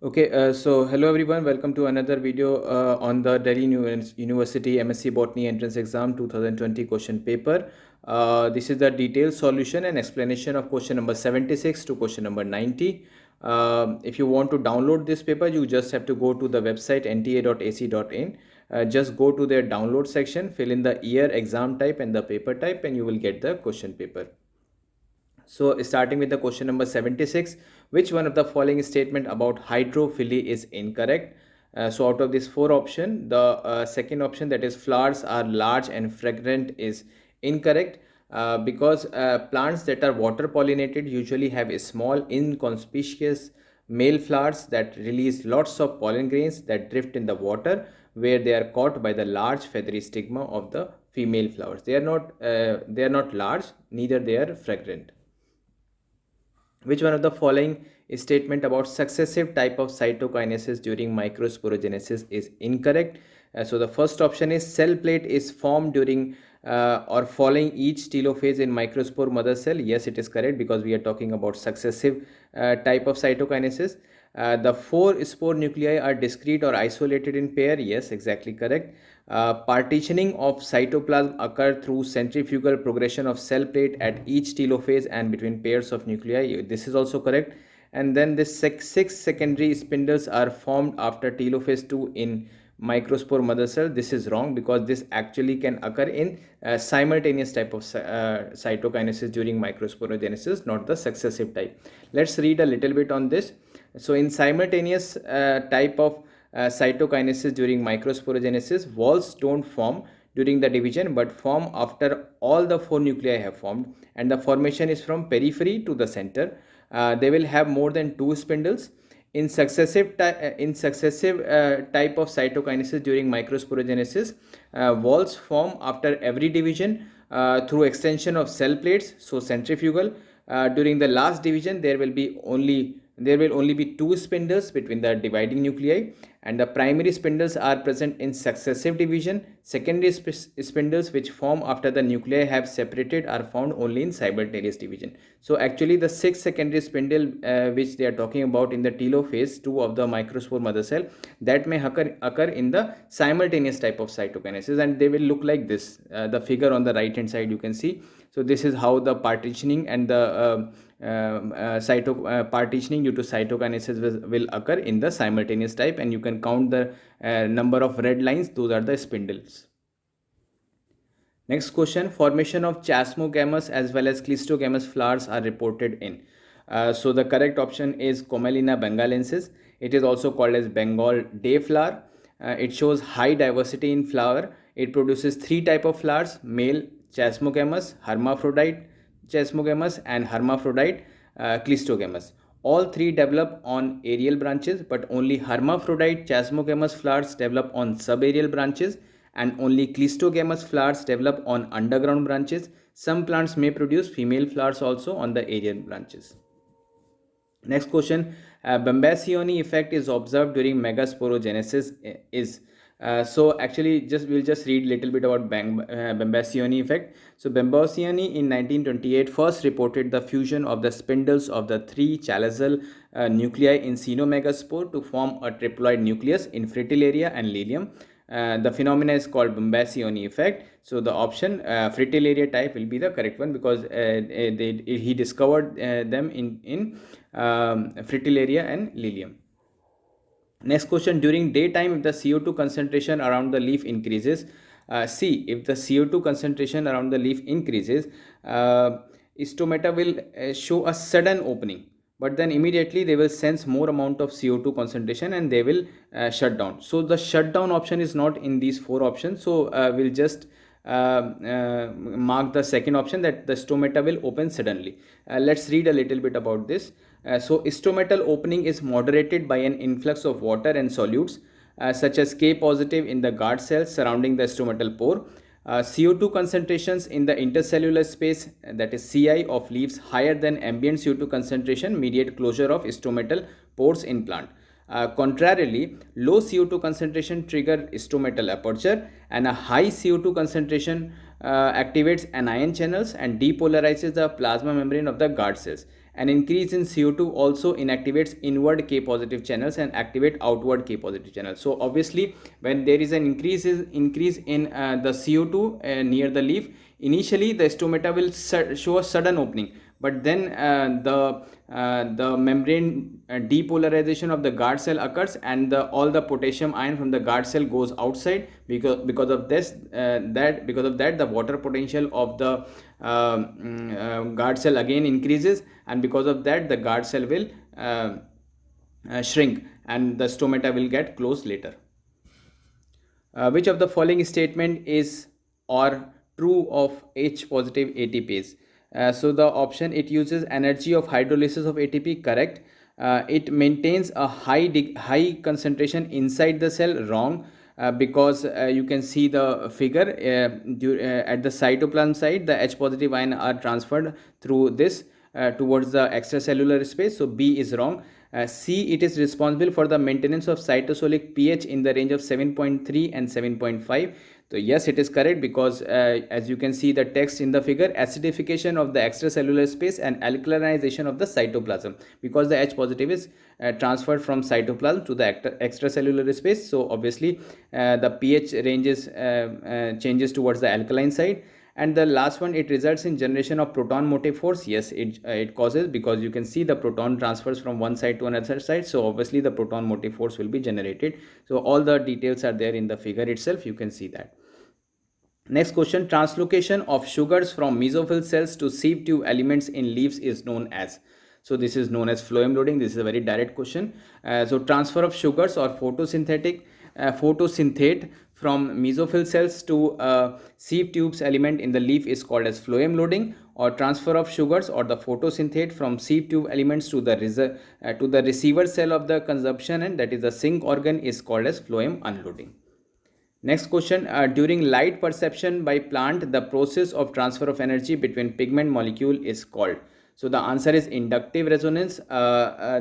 Okay, so hello everyone, welcome to another video on the Delhi University MSc Botany Entrance Exam 2020 question paper. This is the detailed solution and explanation of question number 76 to question number 90. If you want to download this paper, you just have to go to the website nta.ac.in. Just go to their download section, fill in the year, exam type and the paper type, and you will get the question paper. So starting with the question number 76, which one of the following statement about hydrophily is incorrect? So out of this four option, the second option, that is flowers are large and fragrant, is incorrect, because plants that are water pollinated usually have a small inconspicuous male flowers that release lots of pollen grains that drift in the water, where they are caught by the large feathery stigma of the female flowers. They are not large, neither they are fragrant. Which one of the following statement about successive type of cytokinesis during microsporogenesis is incorrect? So the first option is cell plate is formed during or following each telophase in microspore mother cell. Yes, it is correct, because we are talking about successive type of cytokinesis. The four spore nuclei are discrete or isolated in pair. Yes, exactly correct. Partitioning of cytoplasm occur through centrifugal progression of cell plate at each telophase and between pairs of nuclei. This is also correct. And then the six secondary spindles are formed after telophase 2 in microspore mother cell. This is wrong, because this actually can occur in simultaneous type of cytokinesis during microsporogenesis, not the successive type. Let's read a little bit on this. So in simultaneous type of cytokinesis during microsporogenesis, walls don't form during the division but form after all the four nuclei have formed, and the formation is from periphery to the center. They will have more than two spindles. In successive type of cytokinesis during microsporogenesis, walls form after every division through extension of cell plates, so centrifugal. During the last division, there will only be two spindles between the dividing nuclei, and the primary spindles are present in successive division. Secondary spindles, which form after the nuclei have separated, are found only in simultaneous division. So actually the six secondary spindle which they are talking about in the telophase 2 of the microspore mother cell, that may occur in the simultaneous type of cytokinesis, and they will look like this. The figure on the right hand side you can see. So this is how the partitioning and the partitioning due to cytokinesis will occur in the simultaneous type, and you can count the number of red lines. Those are the spindles. Next question, formation of chasmogamous as well as clistogamous flowers are reported in. So the correct option is Commelina bengalensis. It is also called as Bengal day flower. It shows high diversity in flower. It produces three type of flowers: male chasmogamous, hermaphrodite chasmogamous, and hermaphrodite clistogamous. All three develop on aerial branches, but only hermaphrodite chasmogamous flowers develop on subaerial branches, and only clistogamous flowers develop on underground branches. Some plants may produce female flowers also on the aerial branches. Next question, Bambacioni effect is observed during megasporogenesis is. So actually we'll just read little bit about Bambacioni effect. So Bambacioni in 1928 first reported the fusion of the spindles of the three chalazal nuclei in Cenomegaspore to form a triploid nucleus in Fritillaria and Lilium. The phenomena is called Bambacioni effect. So the option Fritillaria type will be the correct one, because he discovered them in Fritillaria and Lilium. Next question, during daytime, if the CO2 concentration around the leaf increases, if the CO2 concentration around the leaf increases, stomata will show a sudden opening, but then immediately they will sense more amount of CO2 concentration and they will shut down. So the shutdown option is not in these four options. So we'll just mark the second option, that the stomata will open suddenly. Let's read a little bit about this. So stomatal opening is moderated by an influx of water and solutes such as K positive in the guard cells surrounding the stomatal pore. CO2 concentrations in the intercellular space, that is CI, of leaves higher than ambient CO2 concentration mediate closure of stomatal pores in plant. Contrarily, low CO2 concentration trigger stomatal aperture, and a high CO2 concentration activates anion channels and depolarizes the plasma membrane of the guard cells. An increase in CO2 also inactivates inward K positive channels and activate outward K positive channels. So obviously when there is an increase in the CO2 near the leaf, initially the stomata will show a sudden opening, but then the membrane depolarization of the guard cell occurs, and all the potassium ion from the guard cell goes outside. Because of this because of that, the water potential of the guard cell again increases, and because of that the guard cell will shrink and the stomata will get closed later. Which of the following statement is or true of H positive ATPase? So the option, it uses energy of hydrolysis of ATP, correct. It maintains a high concentration inside the cell, wrong. Because you can see the figure at the cytoplasm side, the H positive ion are transferred through this towards the extracellular space, so B is wrong. C, it is responsible for the maintenance of cytosolic pH in the range of 7.3 and 7.5. So yes, it is correct, because as you can see the text in the figure, acidification of the extracellular space and alkalinization of the cytoplasm, because the H positive is transferred from cytoplasm to the extracellular space. So obviously the pH ranges changes towards the alkaline side. And the last one, it results in generation of proton motive force. Yes, it causes, because you can see the proton transfers from one side to another side, so obviously the proton motive force will be generated. So all the details are there in the figure itself, you can see that. Next question, translocation of sugars from mesophyll cells to sieve tube elements in leaves is known as. So this is known as phloem loading. This is a very direct question. So transfer of sugars or photosynthate from mesophyll cells to sieve tubes element in the leaf is called as phloem loading, or transfer of sugars or the photosynthate from sieve tube elements to the receiver cell of the consumption, and that is the sink organ, is called as phloem unloading. Next question, during light perception by plant, the process of transfer of energy between pigment molecule is called. So the answer is inductive resonance.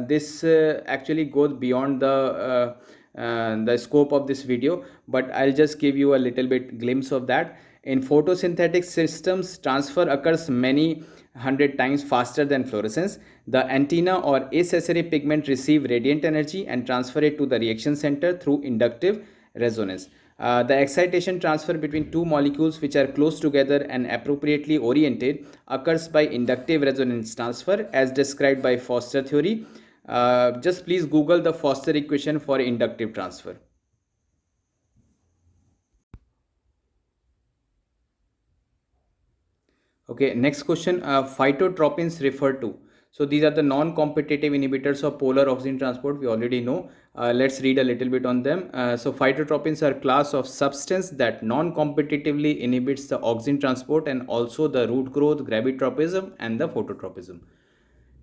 This actually goes beyond the scope of this video, but I'll just give you a little bit glimpse of that. In photosynthetic systems, transfer occurs many hundred times faster than fluorescence. The antenna or accessory pigment receive radiant energy and transfer it to the reaction center through inductive resonance. The excitation transfer between two molecules which are close together and appropriately oriented occurs by inductive resonance transfer, as described by Foster theory. Just please Google the Foster equation for inductive transfer. Okay, next question, phytotropins referred to. So these are the non-competitive inhibitors of polar oxygen transport, we already know. Let's read a little bit on them. So phytotropins are a class of substance that non-competitively inhibits the oxygen transport and also the root growth, gravitropism and the phototropism.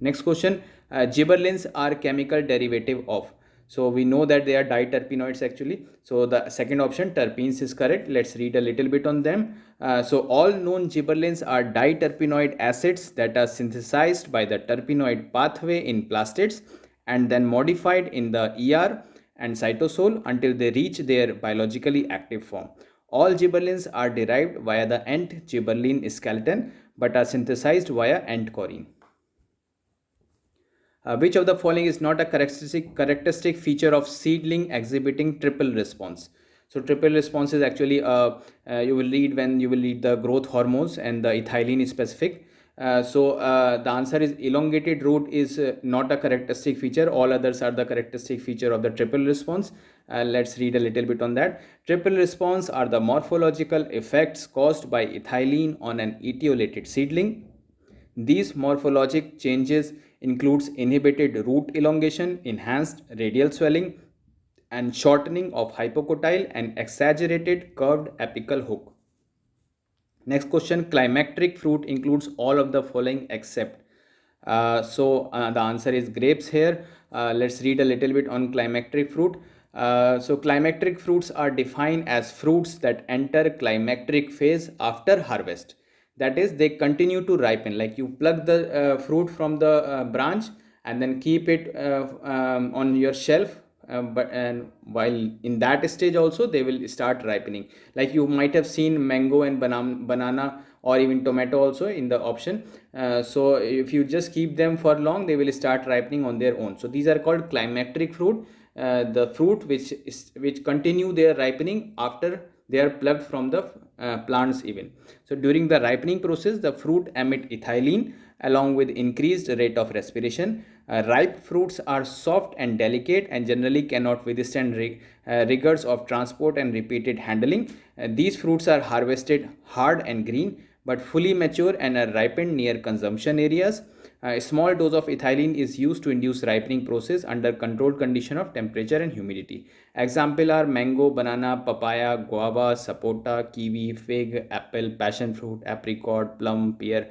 Next question, gibberellins are chemical derivative of. So we know that they are diterpenoids actually. So the second option, terpenes, is correct. Let's read a little bit on them. So all known gibberellins are diterpenoid acids that are synthesized by the terpenoid pathway in plastids and then modified in the ER and cytosol until they reach their biologically active form. All gibberellins are derived via the Ent gibberellin skeleton but are synthesized via Ent choline. Which of the following is not a characteristic feature of seedling exhibiting triple response? So triple response is actually you will read when you will read the growth hormones, and the ethylene is specific. The answer is elongated root is not a characteristic feature. All others are the characteristic feature of the triple response. Let's read a little bit on that. Triple response are the morphological effects caused by ethylene on an etiolated seedling. These morphologic changes includes inhibited root elongation, enhanced radial swelling, and shortening of hypocotyle and exaggerated curved apical hook. Next question, climacteric fruit includes all of the following except. The answer is grapes here. Let's read a little bit on climacteric fruit. So climacteric fruits are defined as fruits that enter climacteric phase after harvest. That is, they continue to ripen, like you pluck the fruit from the branch and then keep it on your shelf, and while in that stage also they will start ripening. Like you might have seen mango and banana or even tomato also in the option. So if you just keep them for long, they will start ripening on their own. So these are called climacteric fruit, the fruit which continue their ripening after they are plucked from the plants even. So during the ripening process, the fruit emit ethylene along with increased rate of respiration. Ripe fruits are soft and delicate and generally cannot withstand rigors of transport and repeated handling. These fruits are harvested hard and green, but fully mature and are ripened near consumption areas. A small dose of ethylene is used to induce ripening process under controlled condition of temperature and humidity. Example are mango, banana, papaya, guava, sapota, kiwi, fig, apple, passion fruit, apricot, plum, pear,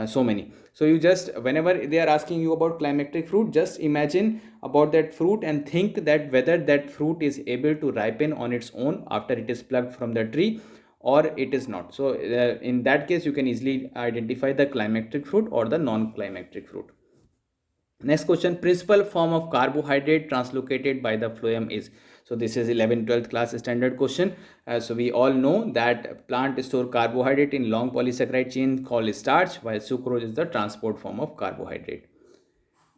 so many. So you just, whenever they are asking you about climacteric fruit, just imagine about that fruit and think that whether that fruit is able to ripen on its own after it is plucked from the tree or it is not. So in that case you can easily identify the climacteric fruit or the non-climacteric fruit. Next question, principal form of carbohydrate translocated by the phloem is. So this is 11th 12th class standard question. So we all know that plant store carbohydrate in long polysaccharide chain called starch, while sucrose is the transport form of carbohydrate.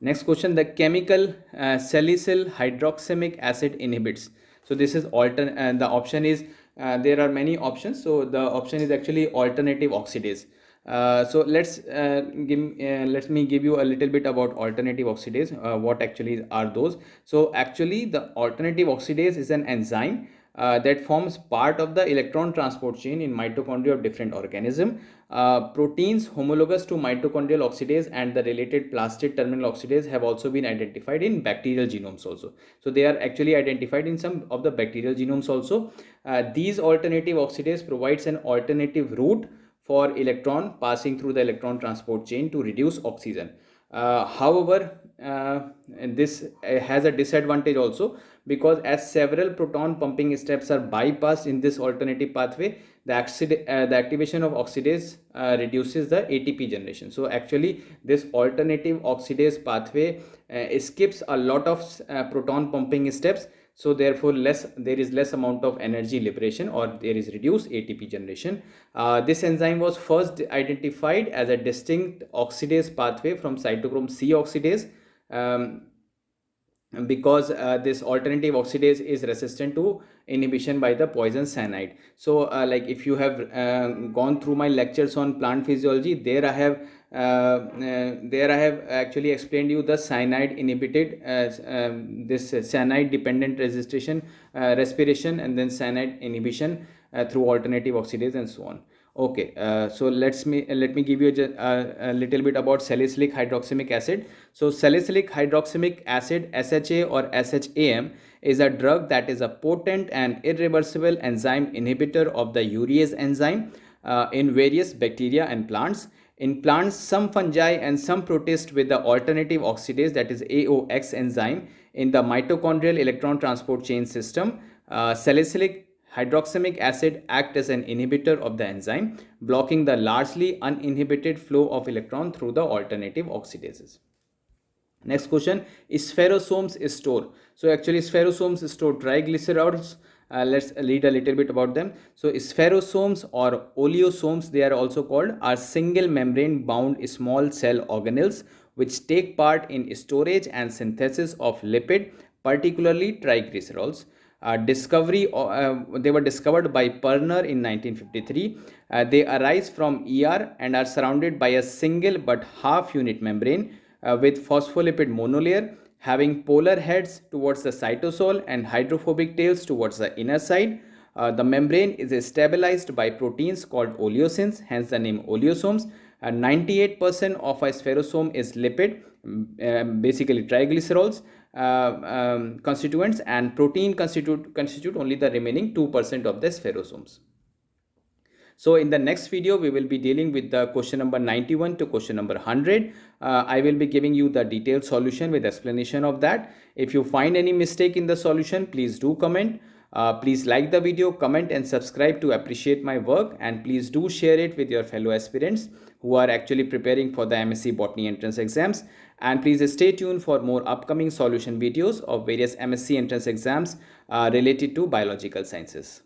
Next question, the chemical salicyl hydroxamic acid inhibits. So this is the option is, there are many options. So the option is actually alternative oxidase. So let me give you a little bit about alternative oxidase. What actually are those? So actually the alternative oxidase is an enzyme that forms part of the electron transport chain in mitochondria of different organism. Proteins homologous to mitochondrial oxidase and the related plastid terminal oxidase have also been identified in bacterial genomes also. So they are actually identified in some of the bacterial genomes also. These alternative oxidase provides an alternative route for electron passing through the electron transport chain to reduce oxygen. However, this has a disadvantage also, because as several proton pumping steps are bypassed in this alternative pathway, the activation of oxidase reduces the ATP generation. So actually this alternative oxidase pathway skips a lot of proton pumping steps. So therefore there is less amount of energy liberation, or there is reduced ATP generation. This enzyme was first identified as a distinct oxidase pathway from cytochrome C oxidase, because this alternative oxidase is resistant to inhibition by the poison cyanide. So like if you have gone through my lectures on plant physiology, there I have actually explained you the cyanide inhibited this cyanide dependent respiration and then cyanide inhibition through alternative oxidase and so on. Okay, so let me give you a little bit about salicylic hydroxamic acid. So salicylic hydroxamic acid, SHA or SHAM, is a drug that is a potent and irreversible enzyme inhibitor of the urease enzyme in various bacteria and plants. In plants, some fungi and some protists with the alternative oxidase, that is AOX enzyme, in the mitochondrial electron transport chain system, salicylic hydroxamic acid acts as an inhibitor of the enzyme, blocking the largely uninhibited flow of electron through the alternative oxidases. Next question, spherosomes store. So actually spherosomes store triglycerides. Let's read a little bit about them. So spherosomes or oleosomes, they are also called, are single membrane bound small cell organelles which take part in storage and synthesis of lipid, particularly triglycerols. They were discovered by Perner in 1953. They arise from ER and are surrounded by a single but half unit membrane with phospholipid monolayer having polar heads towards the cytosol and hydrophobic tails towards the inner side. The membrane is stabilized by proteins called oleosins, hence the name oleosomes. 98% of a spherosome is lipid, basically triglycerols constituents, and protein constitute only the remaining 2% of the spherosomes. So in the next video, we will be dealing with the question number 91 to question number 100. I will be giving you the detailed solution with explanation of that. If you find any mistake in the solution, please do comment. Please like the video, comment and subscribe to appreciate my work, and please do share it with your fellow aspirants who are actually preparing for the MSc Botany entrance exams. And please stay tuned for more upcoming solution videos of various MSc entrance exams related to biological sciences.